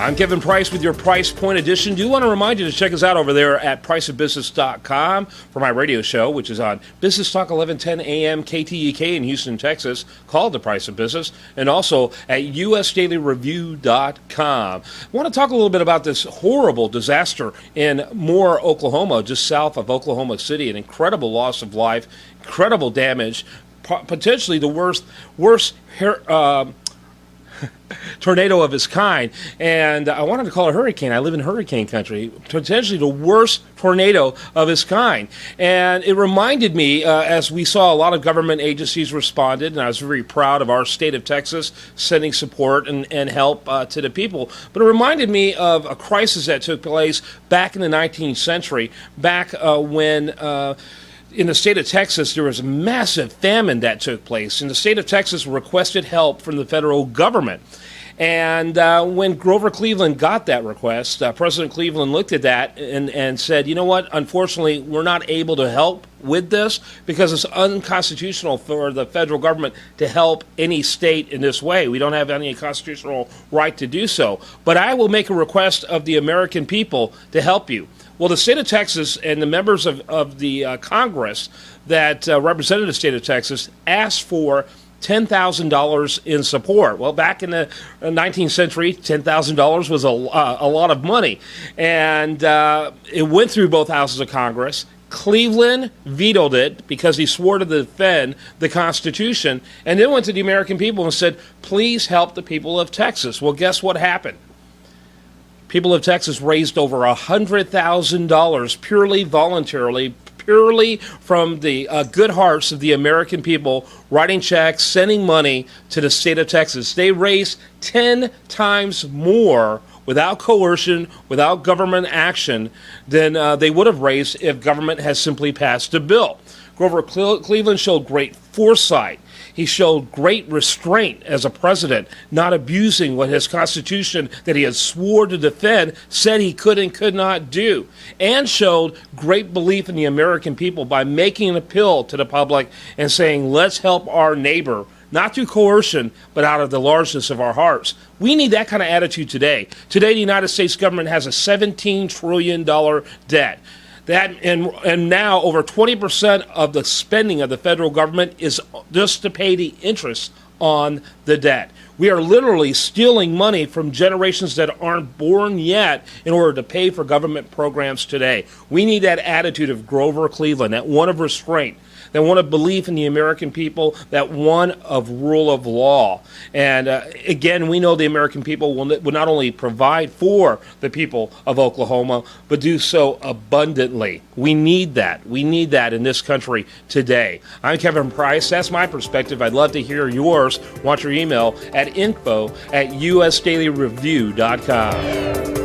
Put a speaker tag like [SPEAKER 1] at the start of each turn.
[SPEAKER 1] I'm Kevin Price with your Price Point Edition. Do want to remind you to check us out over there at priceofbusiness.com for my radio show, which is on Business Talk 1110 AM KTEK in Houston, Texas, called The Price of Business, and also at usdailyreview.com. I want to talk a little bit about this horrible disaster in Moore, Oklahoma, just south of Oklahoma City, an incredible loss of life, incredible damage, potentially the worst tornado of its kind, and I wanted to call it a hurricane. I live in hurricane country. Potentially the worst tornado of its kind. And it reminded me, as we saw a lot of government agencies responded, and I was very proud of our state of Texas sending support and help to the people, but it reminded me of a crisis that took place back in the 19th century, back when in the state of Texas, there was a massive famine that took place, and the state of Texas requested help from the federal government. And when Grover Cleveland got that request, President Cleveland looked at that and said, you know what, unfortunately, we're not able to help with this because it's unconstitutional for the federal government to help any state in this way. We don't have any constitutional right to do so. But I will make a request of the American people to help you. Well, the state of Texas and the members of the Congress that represented the state of Texas asked for $10,000 in support. Well, back in the 19th century, $10,000 was a lot of money. And it went through both houses of Congress. Cleveland vetoed it because he swore to defend the Constitution, and then went to the American people and said, please help the people of Texas. Well, guess what happened? People of Texas raised over $100,000 purely voluntarily, purely from the good hearts of the American people, writing checks, sending money to the state of Texas. They raised 10 times more without coercion, without government action, than they would have raised if government has simply passed a bill. Grover Cleveland showed great foresight. He showed great restraint as a president, not abusing what his Constitution that he had swore to defend said he could and could not do, and showed great belief in the American people by making an appeal to the public and saying, let's help our neighbor, not through coercion, but out of the largeness of our hearts. We need that kind of attitude today. Today, the United States government has a $17 trillion debt. That and now over 20% of the spending of the federal government is just to pay the interest on the debt. We are literally stealing money from generations that aren't born yet in order to pay for government programs today. We need that attitude of Grover Cleveland, that one of restraint, that one of belief in the American people, that one of rule of law. And again, we know the American people will not only provide for the people of Oklahoma, but do so abundantly. We need that. We need that in this country today. I'm Kevin Price. That's my perspective. I'd love to hear yours. Want your email at info@usdailyreview.com.